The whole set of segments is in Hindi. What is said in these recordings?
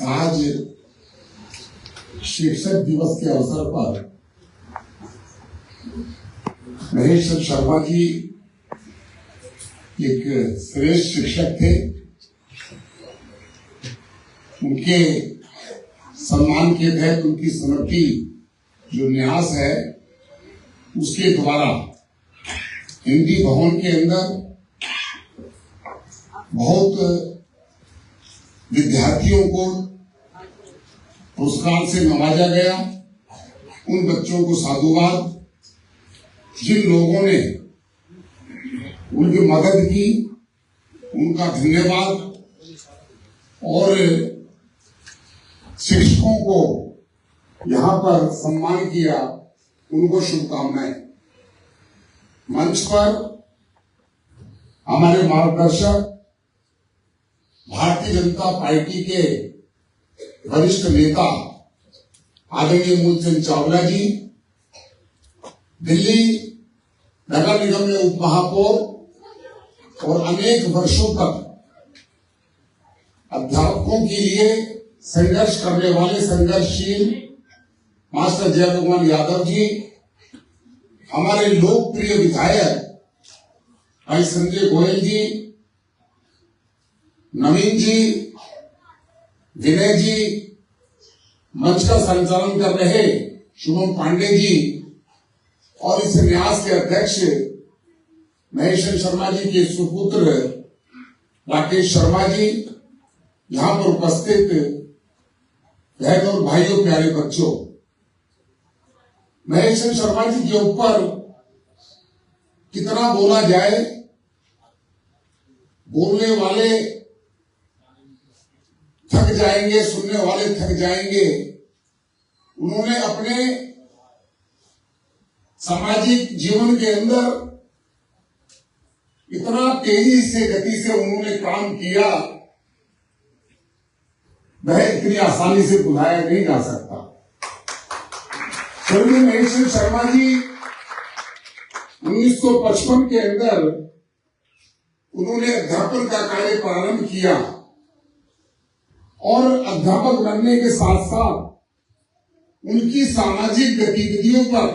आज शिक्षक दिवस के अवसर पर महेश शर्मा जी एक श्रेष्ठ शिक्षक थे। उनके सम्मान के तहत उनकी स्मृति जो न्यास है उसके द्वारा हिंदी भवन के अंदर बहुत विद्यार्थियों को पुरस्कार से नवाजा गया। उन बच्चों को साधुवाद, जिन लोगों ने उनकी मदद की उनका धन्यवाद, और शिक्षकों को यहाँ पर सम्मान किया उनको शुभकामनाएं। मंच पर हमारे मार्गदर्शक भारतीय जनता पार्टी के वरिष्ठ नेता आदरणीय मूलचंद चावला जी, दिल्ली नगर निगम में उप महापौर और अनेक वर्षों तक अध्यापकों के लिए संघर्ष करने वाले संघर्षशील मास्टर जय भगवान यादव जी, हमारे लोकप्रिय विधायक भाई संजय गोयल जी, नवीन जी, विनय जी, मंच का संचालन कर रहे शुभम पांडे जी और इस न्यास के अध्यक्ष महेश शर्मा जी के सुपुत्र राकेश शर्मा जी, यहाँ पर उपस्थित बहन और भाइयों, प्यारे बच्चों, महेश शर्मा जी के ऊपर कितना बोला जाए, बोलने वाले थक जाएंगे, सुनने वाले थक जाएंगे। उन्होंने अपने सामाजिक जीवन के अंदर इतना तेजी से, गति से उन्होंने काम किया, वह इतनी आसानी से बुलाया नहीं जा सकता। स्वर्गीय महेश शर्मा जी 1955 के अंदर उन्होंने अध्यापन का कार्य प्रारंभ किया और अध्यापक बनने के साथ साथ उनकी सामाजिक गतिविधियों पर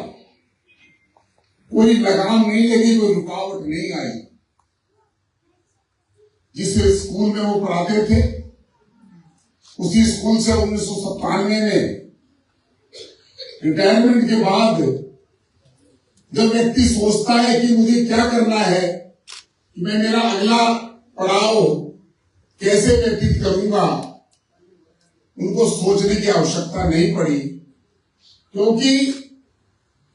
कोई लगाम नहीं लगी, कोई रुकावट नहीं आई। जिस स्कूल में वो पढ़ाते थे उसी स्कूल से 1997 में रिटायरमेंट के बाद जब व्यक्ति सोचता है कि मुझे क्या करना है, कि मैं मेरा अगला पड़ाव कैसे व्यतीत करूंगा, उनको सोचने की आवश्यकता नहीं पड़ी, क्योंकि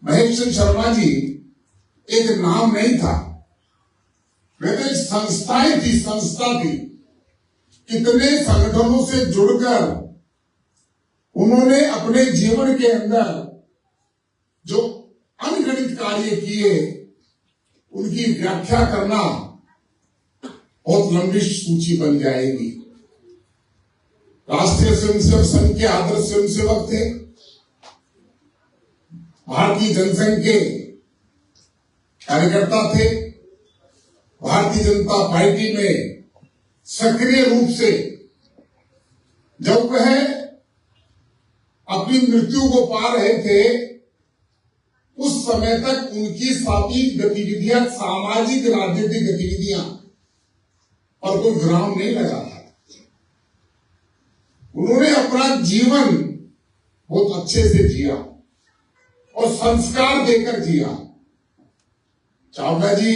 महेश शर्मा जी एक नाम नहीं था, वह तो एक संस्था थी। कितने संगठनों से जुड़कर उन्होंने अपने जीवन के अंदर जो अनगणित कार्य किए, उनकी व्याख्या करना बहुत लंबी सूची बन जाएगी। राष्ट्रीय स्वयंसेवक संघ के आदर्श स्वयंसेवक थे, भारतीय जनसंघ के कार्यकर्ता थे, भारतीय जनता पार्टी में सक्रिय रूप से जब वह अपनी मृत्यु को पा रहे थे उस समय तक उनकी सारी गतिविधियां सामाजिक राजनीतिक गतिविधियां और कोई विराम नहीं लगा था। उन्होंने अपना जीवन बहुत अच्छे से जिया और संस्कार देकर जिया। चावला जी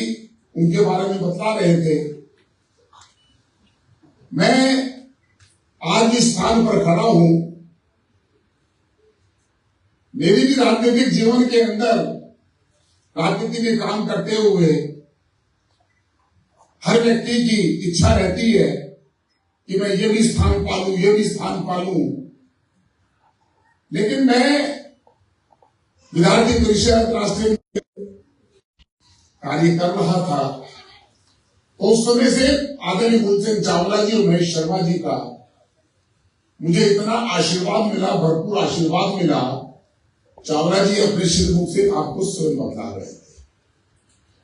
उनके बारे में बता रहे थे, मैं आज इस स्थान पर खड़ा हूं, मेरी भी राजनीतिक जीवन के अंदर राजनीति में काम करते हुए हर व्यक्ति की इच्छा रहती है कि मैं ये भी स्थान पालूं, ये भी स्थान पालूं, लेकिन मैं विद्यार्थी परिषद राष्ट्रीय कार्य कर रहा था, तो उस समय से आदरणीय मूलचंद चावला जी और महेश शर्मा जी का मुझे इतना आशीर्वाद मिला, भरपूर आशीर्वाद मिला। चावला जी अपने मुख से आपको स्वयं बता रहे थे,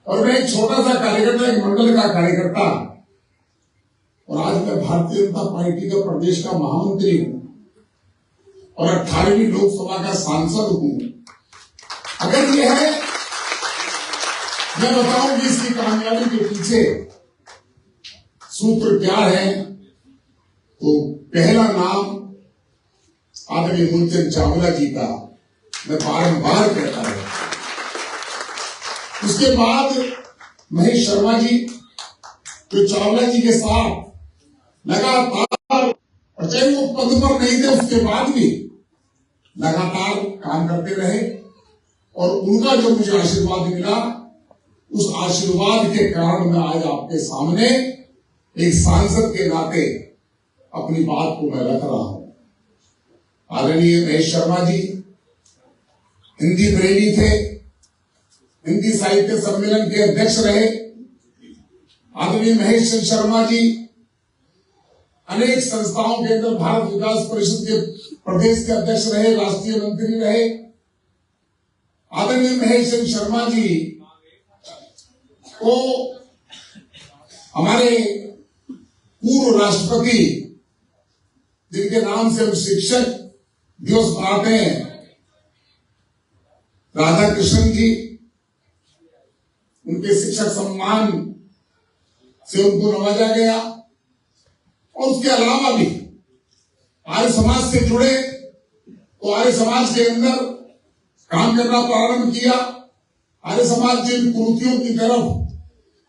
और मैं एक छोटा सा कार्यकर्ता, एक मंडल का कार्यकर्ता, और आज मैं भारतीय जनता पार्टी का प्रदेश का महामंत्री हूं और 18वीं लोकसभा का सांसद हूं। अगर यह है, मैं बताऊं कि इसकी कामयाबी के पीछे सूत्र क्या है, तो पहला नाम आदरणीय मूलचंद चावला जी का मैं बारंबार कहता हूं। उसके बाद महेश शर्मा जी, जो चावला जी के साथ लगातार, और चाहे वो पद पर नहीं थे उसके बाद भी लगातार काम करते रहे, और उनका जो मुझे आशीर्वाद मिला, उस आशीर्वाद के कारण मैं आज आपके सामने एक सांसद के नाते अपनी बात को मैं रख रहा हूं। आदरणीय महेश शर्मा जी हिंदी प्रेमी थे, हिंदी साहित्य सम्मेलन के अध्यक्ष रहे। आदरणीय महेश शर्मा जी अनेक संस्थाओं के अंदर भारत विकास परिषद के प्रदेश के अध्यक्ष रहे, राष्ट्रीय मंत्री रहे। आदरणीय महेश शर्मा जी को हमारे पूर्व राष्ट्रपति, जिनके नाम से हम शिक्षक दिवस मनाते हैं, राधा कृष्णन जी, उनके शिक्षक सम्मान से उनको नवाजा गया। और उसके अलावा भी आर्य समाज से जुड़े तो आर्य समाज के अंदर काम करना प्रारंभ किया। आर्य समाज जिन कुरीतियों की तरफ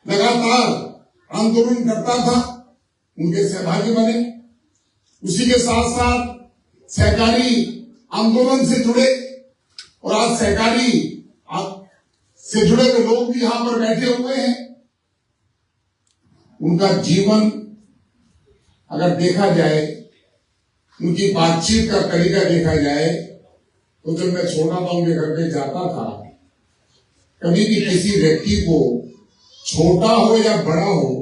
लगातार आंदोलन करता था, उनके सहभागी बने। उसी के साथ साथ सहकारी आंदोलन से जुड़े, और आज सहकारी से जुड़े हुए लोग भी यहां पर बैठे हुए हैं। उनका जीवन अगर देखा जाए, उनकी बातचीत का तरीका देखा जाए, तो जब मैं छोटा था उनके घर पे जाता था, कभी भी किसी व्यक्ति को छोटा हो या बड़ा हो,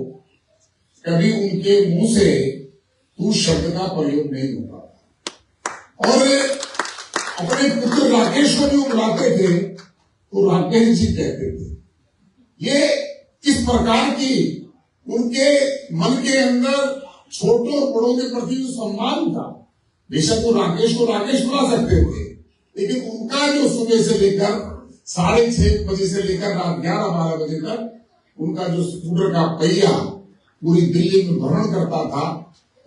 कभी उनके मुंह से तू शब्द का प्रयोग नहीं होता। और अपने पुत्र राकेश को जो बुलाते थे तो राकेश जी कहते थे। ये किस प्रकार की उनके मन के अंदर छोटों और बड़ों के प्रति जो सम्मान था, बेशक वो राकेश को राकेश बुला सकते थे, लेकिन उनका जो सुबह से लेकर 6:30 बजे से लेकर रात 11-12 बजे तक उनका जो स्कूटर का पहिया पूरी दिल्ली में भ्रमण करता था,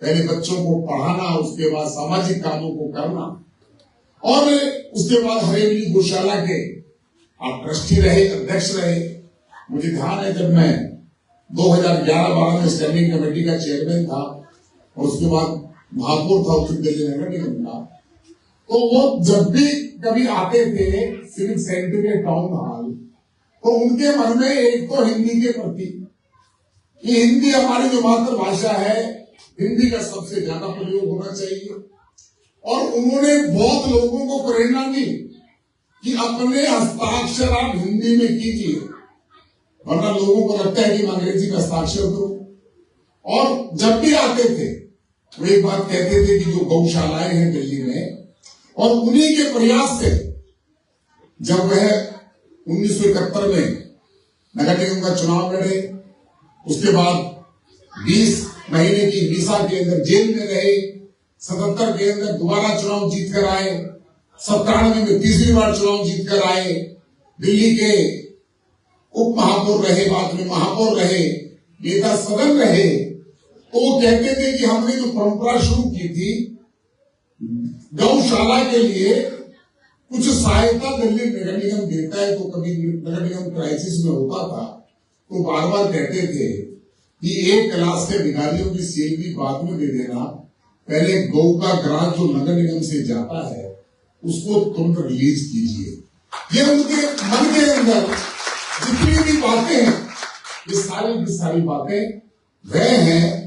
पहले बच्चों को पढ़ाना, उसके बाद सामाजिक कामों को करना, और उसके बाद हरेली गौशाला के आप ट्रस्टी रहे, अध्यक्ष रहे। मुझे ध्यान है जब मैं 2011-12 में स्टैंडिंग कमेटी का चेयरमैन था, और उसके बाद महापौर था उत्तर दिल्ली नगर निगम का, तो वो जब भी कभी आते थे सिविक सेंटर के टाउन हॉल, तो उनके मन में एक तो हिंदी के प्रति, कि हिंदी हमारी जो मातृभाषा है, हिंदी का सबसे ज्यादा प्रयोग होना चाहिए। और उन्होंने बहुत लोगों को प्रेरणा दी कि अपने हस्ताक्षर आप हिंदी में कीजिए, वरना लोगों को लगता है कि मैं अंग्रेजी में हस्ताक्षर करूं। और जब भी आते थे वो एक बात कहते थे कि जो गौशालाएं हैं दिल्ली में, और उन्हीं के प्रयास से जब वह 1971 में नगर निगम का चुनाव लड़े, उसके बाद 20 महीने की वीसा के अंदर जेल में रहे, 77 के अंदर दोबारा चुनाव जीत कर आए, 97 में तीसरी बार चुनाव जीत कर आए, दिल्ली के उप महापौर रहे, बाद में महापौर रहे, नेता सदन रहे। तो वो कहते थे कि हमने जो परंपरा शुरू की थी गौशाला के लिए कुछ सहायता दिल्ली नगर निगम देता है, तो कभी नगर निगम क्राइसिस में होता था तो बार बार कहते थे कि 1 क्लास के अधिकारियों की सैलरी बाद में दे देना, पहले गौ का ग्रांट जो नगर निगम से जाता है उसको तुरंत रिलीज कीजिए। ये उनके मन के अंदर जितनी भी बातें हैं, ये सारी की सारी बातें वह हैं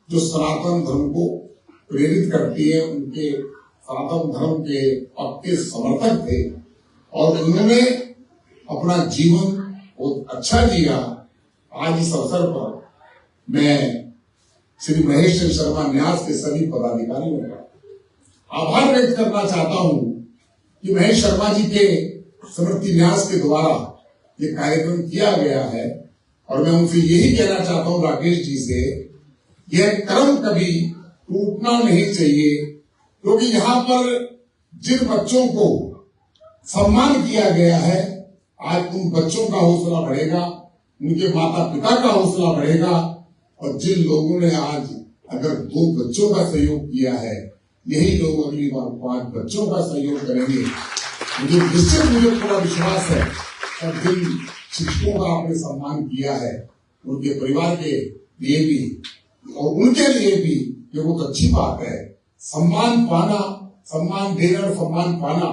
जो सनातन धर्म को प्रेरित करती है। उनके सनातन धर्म के पक्के समर्थक थे, और उन्होंने अपना जीवन बहुत अच्छा जिया। आज इस अवसर पर मैं श्री महेश शर्मा न्यास के सभी पदाधिकारियों का आभार व्यक्त करना चाहता हूं कि महेश शर्मा जी के स्मृति न्यास के द्वारा ये कार्यक्रम किया गया है। और मैं उनसे यही कहना चाहता हूं, राकेश जी से, यह क्रम कभी टूटना नहीं चाहिए, क्योंकि यहाँ पर जिन बच्चों को सम्मान किया गया है, आज उन बच्चों का हौसला बढ़ेगा, उनके माता पिता का हौसला बढ़ेगा। और जिन लोगों ने आज अगर 2 बच्चों का सहयोग किया है, यही लोग अगली बार 5 बच्चों का सहयोग करेंगे। मुझे थोड़ा विश्वास है। और जिन शिक्षकों का आपने सम्मान किया है, उनके परिवार के लिए भी और उनके लिए भी ये बहुत अच्छी बात है। सम्मान पाना, सम्मान देना और सम्मान पाना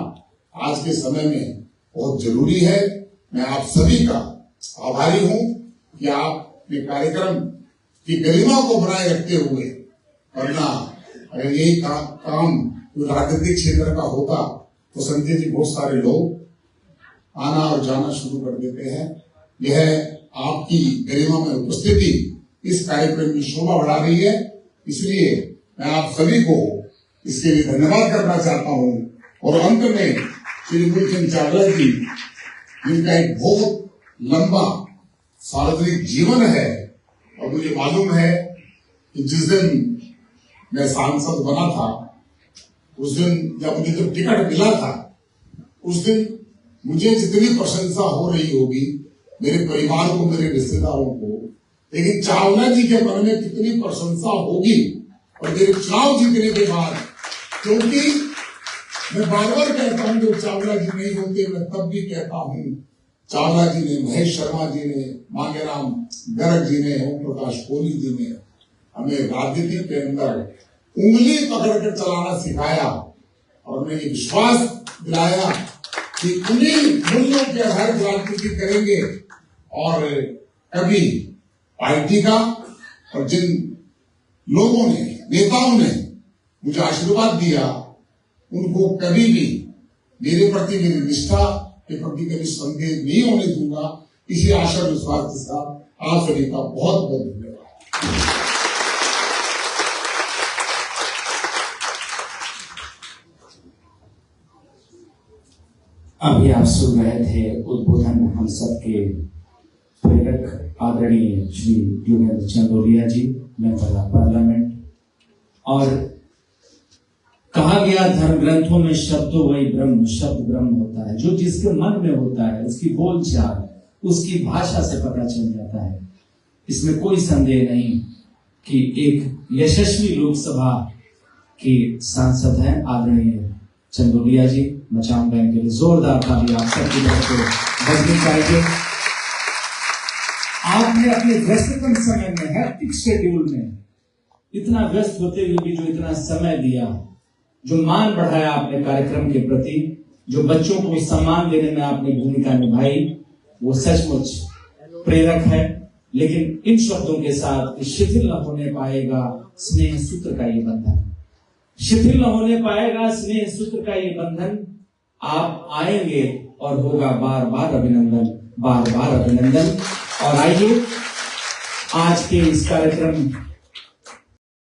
आज के समय में बहुत जरूरी है। मैं आप सभी का आभारी हूं कि आपने कार्यक्रम की गरिमा को बनाए रखते हुए, वरना अगर यही काम राजनीतिक क्षेत्र का होता तो संजय जी बहुत सारे लोग आना और जाना शुरू कर देते हैं। यह आपकी गरिमा में उपस्थिति इस कार्यक्रम की शोभा बढ़ा रही है, इसलिए मैं आप सभी को इसके लिए धन्यवाद करना चाहता हूं। और अंत में श्री मूलचंद चावला जी, जिनका एक बहुत लंबा सार्वजनिक जीवन है, और मुझे मालूम है कि जिस दिन मैं सांसद बना था, उस दिन जब मुझे जब टिकट मिला था, उस दिन मुझे जितनी प्रशंसा हो रही होगी मेरे परिवार को, मेरे रिश्तेदारों को, लेकिन चावला जी के मन में कितनी प्रशंसा होगी और मेरे चुनाव जीतने के बाद, क्योंकि मैं बार बार कहता हूं जब चावला जी नहीं होते, मैं तब भी कहता हूं चावला जी ने, महेश शर्मा जी ने, मांगेराम गर्ग जी ने, ओम प्रकाश कोहली जी ने हमें राजनीति के अंदर उंगली पकड़कर चलाना सिखाया और हमें ये विश्वास दिलाया कि उन्हीं मूल्यों के आधार पर राजनीति करेंगे। और कभी पार्टी का, और जिन लोगों ने, नेताओं ने मुझे आशीर्वाद दिया, उनको कभी भी मेरे प्रति, मेरी निष्ठा के प्रति कभी संदेह नहीं होने दूंगा। इसी आशा विश्वास के साथ आप सभी का बहुत बहुत धन्यवाद। अभी आप सुन रहे थे उद्बोधन हम सबके प्रेरक आदरणीय श्री योगेंद्र चंदोलिया जी, मेंबर ऑफ पार्लियामेंट। और कहा गया धर्म ग्रंथों में शब्दों वही ब्रह्म, शब्द ब्रह्म होता है। जो जिसके मन में होता है, उसकी बोलचाल, उसकी भाषा से पता चल जाता है। इसमें कोई संदेह नहीं कि एक यशस्वी लोकसभा के सांसद हैं आदरणीय चंदोलिया जी। मैं चाहूंगा इनके लिए जोरदार ताली आप सबकी तरफ से बजनी चाहिए। आपने अपने व्यस्ततम समय में, हैक्टिक शेड्यूल में, इतना व्यस्त होते हुए भी जो इतना समय दिया, जो मान बढ़ाया आपने कार्यक्रम के प्रति, जो बच्चों को सम्मान देने में आपने भूमिका निभाई, वो सचमुच प्रेरक है। लेकिन इन शब्दों के साथ शिथिल न होने पाएगा स्नेह सूत्र का ये बंधन, शिथिल न होने पाएगा स्नेह सूत्र का ये बंधन। आप आएंगे और होगा बार बार अभिनंदन, बार बार अभिनंदन। और आइए आज के इस कार्यक्रम